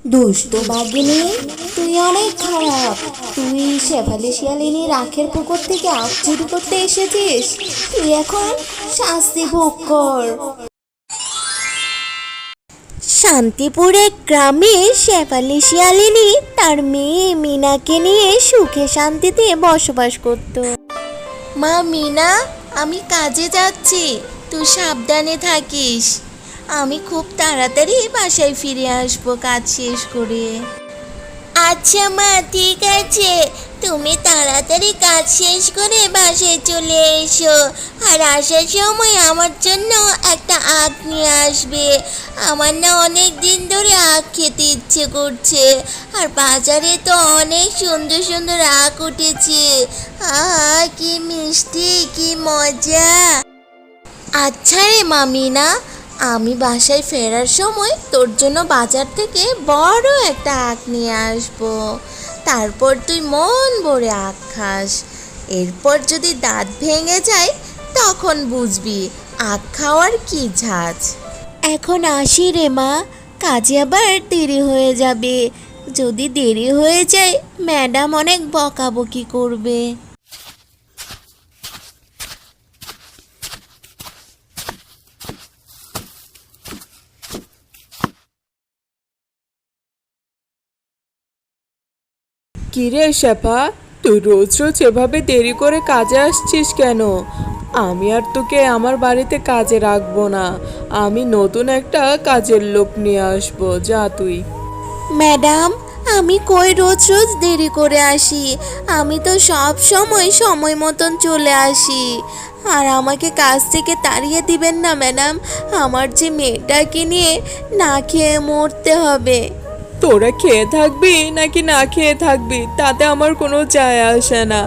দুষ্ট বাঘিনী, তুই অনেক খারাপ। তুই শেফালি শিয়ালিনীর আখের পুকুর থেকে আখ চুরি করতে এসেছিস। তুই এখন শাস্তি ভোগ কর। শান্তিপুরের গ্রামে শেফালি শিয়ালিনী তার মেয়ে মিনাকে নিয়ে সুখে শান্তিতে বসবাস করত। মা মিনা, আমি কাজে যাচ্ছি, তুই সাবধানে থাকিস। আমি খুব তাড়াতাড়ি বাসায় ফিরে আসবো কাজ শেষ করে। আচ্ছা মা, ঠিক আছে, তুমি তাড়াতাড়ি কাজ শেষ করে বাসায় চলে এসো। আর আসার সময় আমার জন্য একটা আখ নিয়ে আসবে। আমার না অনেক দিন ধরে আখ খেতে ইচ্ছে করছে। আর বাজারে তো অনেক সুন্দর সুন্দর আখ উঠেছে। আহা, কি মিষ্টি, কি মজা। আচ্ছা রে মামিনা, আমি বাসায় ফেরার সময় তোর জন্য বাজার থেকে বড় একটা আখ নিয়ে আসবো। তারপর তুই মন ভরে আখ খাস। এরপর যদি দাঁত ভেঙে যায় তখন বুঝবি আখ খাওয়ার কি ঝাঁজ। এখন আসি রে মা, কাজে আবার দেরি হয়ে যাবে। যদি দেরি হয়ে যায় ম্যাডাম অনেক বকাবকি করবে। কিরে শেফা, তুই রোজ রোজ এভাবে দেরি করে কাজে আসছিস কেন? আমি আর তোকে আমার বাড়িতে কাজে রাখবো না। আমি নতুন একটা কাজের লোক নিয়ে আসবো, যা তুই। ম্যাডাম, আমি কই রোজ রোজ দেরি করে আসি? আমি তো সব সময় সময় মতন চলে আসি। আর আমাকে কাজ থেকে তাড়িয়ে দিবেন না ম্যাডাম। আমার যে মেয়েটাকে নিয়ে না খেয়ে মরতে হবে। তোরা খেয়ে থাকবি নাকি না খেয়ে থাকবি তাতে আমার কোনো যায় আসে না।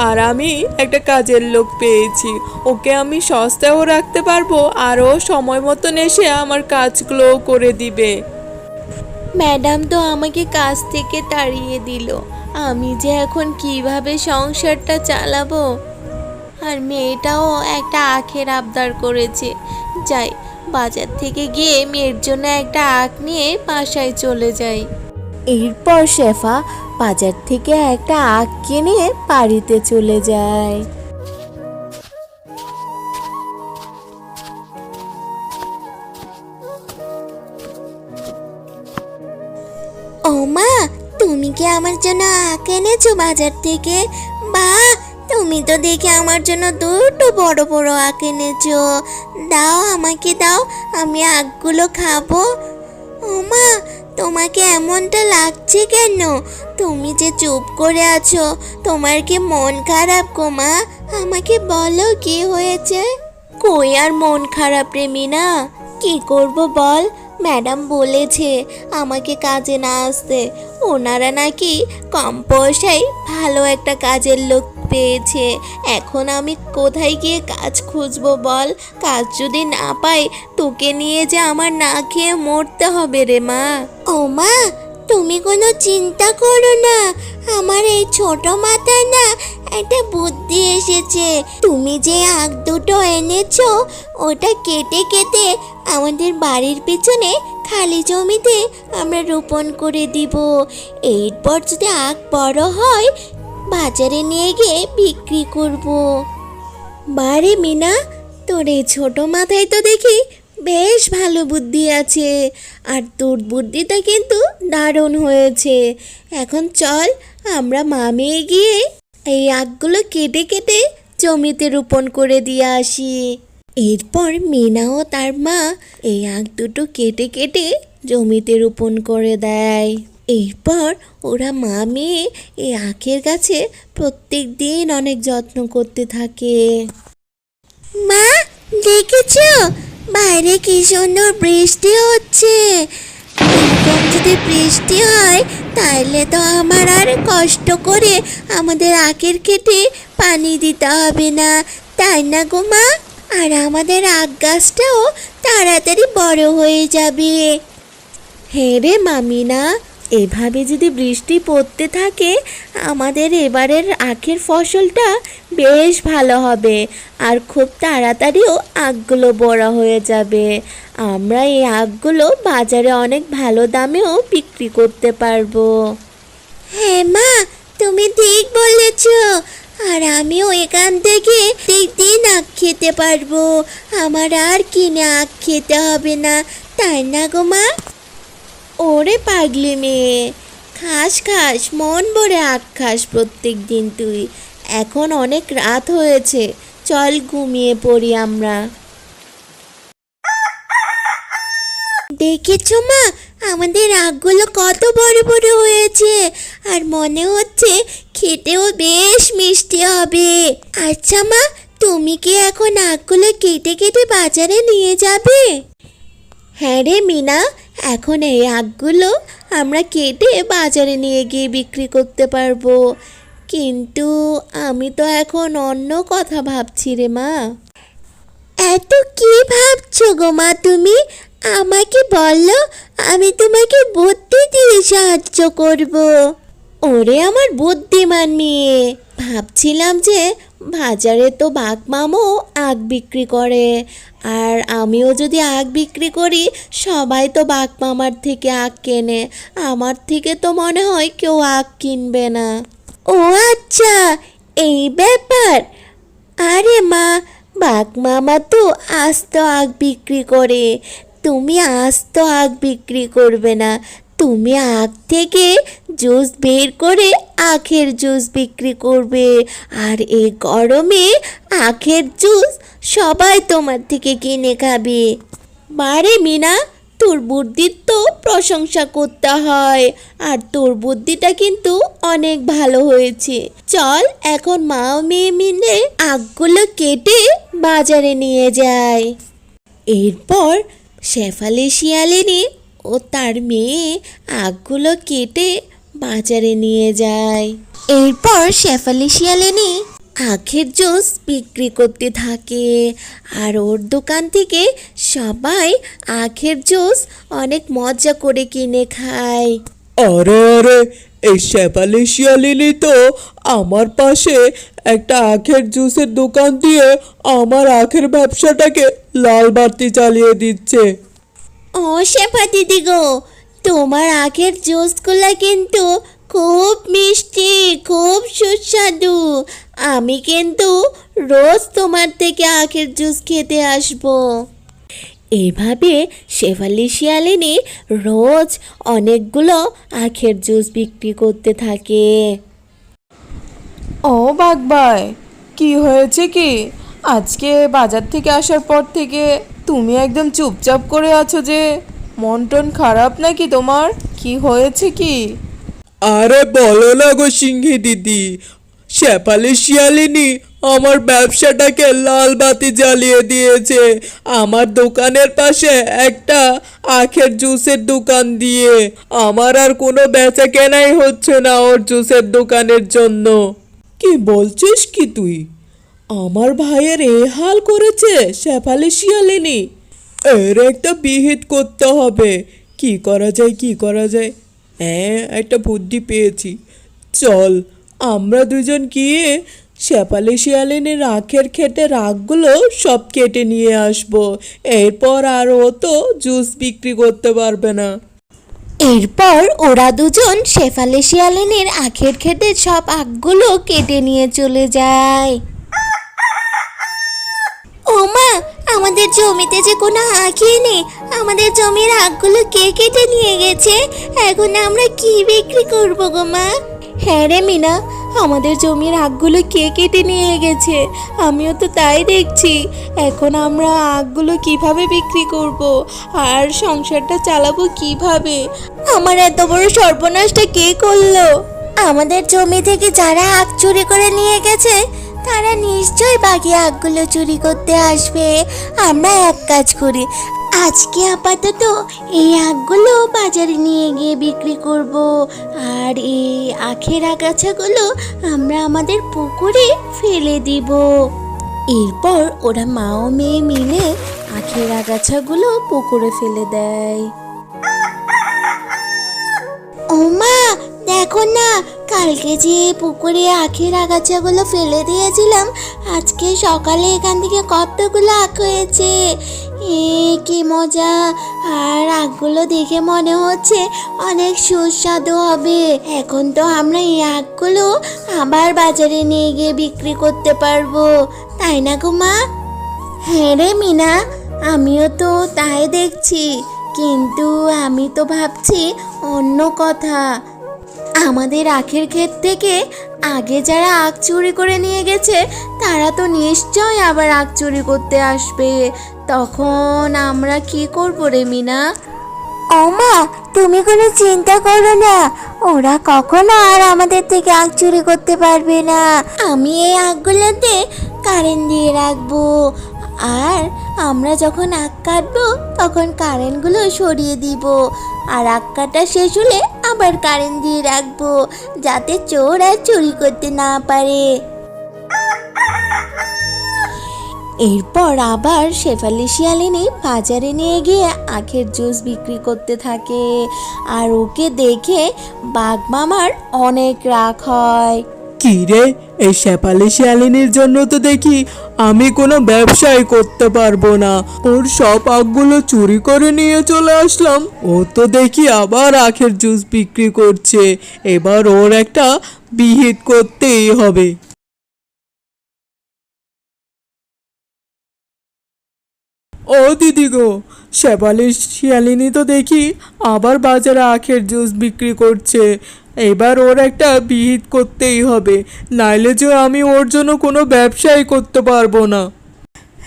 আর আমি একটা কাজের লোক পেয়েছি, ওকে আমি সস্তায়ও রাখতে পারবো, আরও সময় মতন এসে আমার কাজগুলো করে দিবে। ম্যাডাম তো আমাকে কাজ থেকে তাড়িয়ে দিল। আমি যে এখন কিভাবে সংসারটা চালাবো? আর মেয়েটাও একটা আখের আবদার করেছে। যাই, বাজার থেকে গিয়ে মেয়ের জন্য একটা আখ নিয়ে বাসায় চলে যাই। এরপর শেফা বাজার থেকে একটা আখ কিনে বাড়িতে চলে যায়। ও মা, তুমি কি আমার জন্য আখ এনেছো বাজার থেকে? বাহ, তুমি তো দেখে আমার জন্য দুটো বড় বড় আখ এনেছো। দাও, আমাকে দাও, আমি আখগুলো খাবো। ও মা, তোমাকে এমনটা লাগছে কেন? তুমি যে চুপ করে আছো, তোমার কি মন খারাপ গো মা? আমাকে বলো কি হয়েছে। কই আর মন খারাপ রে মিনা, কি করব বল? ম্যাডাম বলেছে আমাকে কাজে না আসতে। ওনারা নাকি কম পয়সায় ভালো একটা কাজের লোক পেয়েছে। এখন আমি কোথায় গিয়ে কাজ খুঁজবো বল? কাজ যদি না পাই তোকে নিয়ে যে আমার না খেয়ে মরতে হবে রে মা। ও মা, তুমি কোনো চিন্তা করো না। আমার এই ছোট মাথায় না একটা বুদ্ধি এসেছে। তুমি যে আখ দুটো এনেছো ওটা কেটে কেটে আমাদের বাড়ির পিছনে খালি জমিতে আমরা রোপণ করে দিব। এরপর যদি আখ বড় হয় বাজারে নিয়ে গিয়ে বিক্রি করব। বারে মিনা, তোর এই ছোট মাথায় তো দেখি বেশ ভালো বুদ্ধি আছে। আর তোর বুদ্ধিটা কিন্তু দারুণ হয়েছে। এখন চল, আমরা মামে গিয়ে এই আখগুলো কেটে কেটে জমিতে রোপণ করে দিয়ে আসি। এরপর মিনা ও তার মা এই আখ দুটো কেটে কেটে জমিতে রোপণ করে দেয়। এরপর ওরা মা মেয়ে এই আখের গাছে প্রত্যেক দিন অনেক যত্ন করতে থাকে। মা, দেখেছো বাইরে কি সুন্দর বৃষ্টি হচ্ছে? এরকম যদি বৃষ্টি হয় তাহলে তো আমার আর কষ্ট করে আমাদের আখের খেতে পানি দিতে হবে না, তাই না গো মা? আর আমাদের আখ গাছটাও তাড়াতাড়ি বড় হয়ে যাবে। হ্যাঁ রে মামিনা, এভাবে যদি বৃষ্টি পড়তে থাকে আমাদের এবারের আখের ফসলটা বেশ ভালো হবে আর খুব তাড়াতাড়িও আখগুলো বড় হয়ে যাবে। আমরা এই আখগুলো বাজারে অনেক ভালো দামেও বিক্রি করতে পারবো। হ্যাঁ মা, তুমি ঠিক বলেছ। আর আমিও এখান থেকে প্রত্যেকদিন আখ খেতে পারবো। আমার আর কিনে আখ খেতে হবে না, তাই না গো মা? ওরে পাগলি মেয়ে, খাস খাস, মন ভরে আখ খাস প্রত্যেক দিন তুই। এখন অনেক রাত হয়েছে, চল ঘুমিয়ে পড়ি আমরা। দেখেছো মা, আমাদের আখগুলো কত বড় বড় হয়েছে আর মনে হচ্ছে খেতেও বেশ মিষ্টি হবে। আচ্ছা মা, তুমি কি এখন আখগুলো কেটে কেটে বাজারে নিয়ে যাবে? হ্যাঁ রে মিনা, এখন এই আখগুলো আমরা কেটে বাজারে নিয়ে গিয়ে বিক্রি করতে পারবো। কিন্তু আমি তো এখন অন্য কথা ভাবছি রে মা। এত কি ভাবছো গো মা তুমি? আমাকে বলো, আমি তোমাকে বুদ্ধি দিয়ে সাহায্য করব। ওরে আমার বুদ্ধিমান মেয়ে, ভাবছিলাম যে বাজারে তো বাঘ মামও আখ বিক্রি করে, আর আমিও যদি আখ বিক্রি করি সবাই তো বাঘ মামার থেকে আখ কেনে, আমার থেকে তো মনে হয় কেউ আখ কিনবে না। ও আচ্ছা, এই ব্যাপার। আরে মা, বাঘ মামা তো আস্ত আখ বিক্রি করে, তুমি আস্ত আখ বিক্রি করবে না, তুমি আখ থেকে জুস বের করে আখের জুস বিক্রি করবে। আর এই গরমে আখের জুস সবাই তোমার থেকে কিনে খাবে। বারে মিনা, তোর বুদ্ধির তো প্রশংসা করতে হয়, আর তোর বুদ্ধিটা কিন্তু অনেক ভালো হয়েছে। চল এখন মা ও মেয়ে মিলে আখগুলো কেটে বাজারে নিয়ে যায়। এরপর শেফালি শিয়ালিনী ও তার মেয়ে আখগুলো কেটে বাজারে নিয়ে যায়। এরপর শেফালি শিয়ালিনী আখের জুস বিক্রি করতে থাকে, আর ওর দোকান থেকে সবাই আখের জুস অনেক মজা করে কিনে খায়। আরে আরে, এই শেফালি শিয়ালিনী তো আমার পাশে একটা আখের জুসের দোকান দিয়ে আমার আখের ব্যবসাটাকে লাল বাতি জ্বালিয়ে দিচ্ছে। ও শেফা দিদি গো, তোমার আখের জুসগুলো কিন্তু খুব মিষ্টি, খুব সুস্বাদু। আমি কিন্তু রোজ তোমার থেকে আখের জুস খেতে আসবো। এইভাবে শেফালি শিয়ালিনী রোজ অনেকগুলো আখের জুস বিক্রি করতে থাকে। ও বাঘ ভাই, কি হয়েছে কি? আজকে বাজার থেকে আসার পর থেকে তুমি একদম চুপচাপ করে আছো যে, মন টন খারাপ নাকি তোমার? কি হয়েছে কি? আরে বলো না গো সিংহি দিদি, শেফালি শিয়ালিনী আমার ব্যবসাটাকে লাল বাতি জ্বালিয়ে দিয়েছে আমার দোকানের পাশে একটা আখের জুসের দোকান দিয়ে। আমার আর কোনো বেচা কেনাই হচ্ছে না ওর জুসের দোকানের জন্য। কি বলছিস কি তুই? আমার ভাইয়ের এ হাল করেছে শেফালি শিয়ালিনী? এর একটা বিহিত করতে হবে। কি করা যায়, কি করা যায়? হ্যাঁ, একটা বুদ্ধি পেয়েছি। চল আমরা দুজন গিয়ে শেফালি শিয়ালিনীর আখের ক্ষেতের আখগুলো সব কেটে নিয়ে আসবো। এরপর আর ও তো জুস বিক্রি করতে পারবে না। এরপর ওরা দুজন শেফালি শিয়ালিনীর আখের ক্ষেতের সব আখগুলো কেটে নিয়ে চলে যায়। ও মা, আমাদের জমিতে যে কোনো আখই নেই, আমাদের জমির আখগুলো কে কেটে নিয়ে গেছে? এখন আমরা কি বিক্রি করবো গো মা? হ্যাঁ রে মিনা, আমাদের জমির আখগুলো কে কেটে নিয়ে গেছে? আমিও তো তাই দেখছি। এখন আমরা আখগুলো কিভাবে বিক্রি করব আর সংসারটা চালাবো কিভাবে? আমার এত বড় সর্বনাশটা কে করলো? আমাদের জমি থেকে যারা আখ চুরি করে নিয়ে গেছে তারা নিশ্চয়ই বাকি আখগুলো চুরি করতে আসবে। আমরা এক কাজ করি, আজকে আপাতত এই আখগুলো বাজারে নিয়ে গিয়ে বিক্রি করব, আর এই আখের আগাছাগুলো আমরা আমাদের পুকুরে ফেলে দিব। এরপর ওরা মা ও মেয়ে মিলে আখের আগাছাগুলো পুকুরে ফেলে দেয়। ও দেখো না, কালকে যে পুকুরে আখের আগাছাগুলো ফেলে দিয়েছিলাম, আজকে সকালে এখান থেকে কতগুলো আখ হয়েছে। কি মজা! আর আখগুলো দেখে মনে হচ্ছে অনেক সুস্বাদু হবে। এখন তো আমরা এই আখগুলো আবার বাজারে নিয়ে গিয়ে বিক্রি করতে পারবো, তাই না গো মা? হ্যাঁ রে মিনা, আমিও তো তাই দেখছি, কিন্তু আমি তো ভাবছি অন্য কথা। আমাদের আখের ক্ষেত থেকে আগে যারা আখ চুরি করে নিয়ে গেছে, তারা তো নিশ্চয় আবার আখ চুরি করতে আসবে। তখন আমরা কি করবো রে মিনা? ও মা, তুমি কোনো চিন্তা করো না, ওরা কখনো আর আমাদের থেকে আখ চুরি করতে পারবে না। আমি এই আখগুলোতে কারেন্ট দিয়ে রাখবো, আর আমরা যখন আখ কাটবো তখন কারেন্টগুলো সরিয়ে দিব, আর আখ কাটা শেষ হলে আবার কারেন্ট দিয়ে রাখবো, যাতে চোর আর চুরি করতে না পারে। এরপর আবার শেফালি শিয়ালিনী বাজারে নিয়ে গিয়ে আখের জুস বিক্রি করতে থাকে, আর ওকে দেখে বাঘ মামার অনেক রাগ হয়। কি রে, এই শেফালি শিয়ালিনীর জন্য তো দেখি আমি কোনো ব্যবসাই করতে পারবো না। ওর সব আখগুলো চুরি করে নিয়ে চলে আসলাম, ও তো দেখি আবার আখের জুস বিক্রি করছে। এবার ওর একটা বিহিত করতেই হবে। ও দিদি গো, শেফালি শিয়ালিনী তো দেখি আবার বাজারে আখের জুস বিক্রি করছে। এবার ওর একটা বিহিত করতেই হবে, নাইলে যে আমি ওর জন্য কোনো ব্যবসাই করতে পারবো না।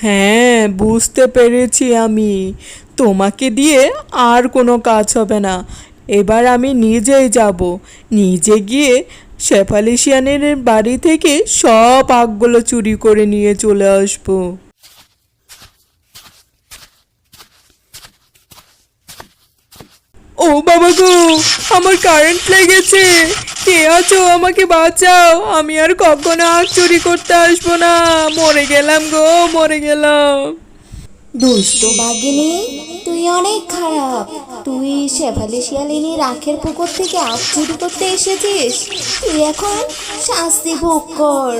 হ্যাঁ, বুঝতে পেরেছি আমি, তোমাকে দিয়ে আর কোনো কাজ হবে না। এবার আমি নিজেই যাব, নিজে গিয়ে শেফালি শিয়ালিনীর বাড়ি থেকে সব আখগুলো চুরি করে নিয়ে চলে আসবো। ও বাবা গো, আমার কারেন্ট লেগেছে, কে আছো, আমাকে বাঁচাও, আমি আর কখনো আখ চুরি করতে আসবো না, মরে গেলাম গো, মরে গেলাম। দুষ্ট বাঘিনী, তুই অনেক খারাপ। তুই শেফালি শিয়ালিনীর আখের পুকুর থেকে আখ চুরি করতে এসেছিস, তুই এখন শাস্তি ভোগ কর।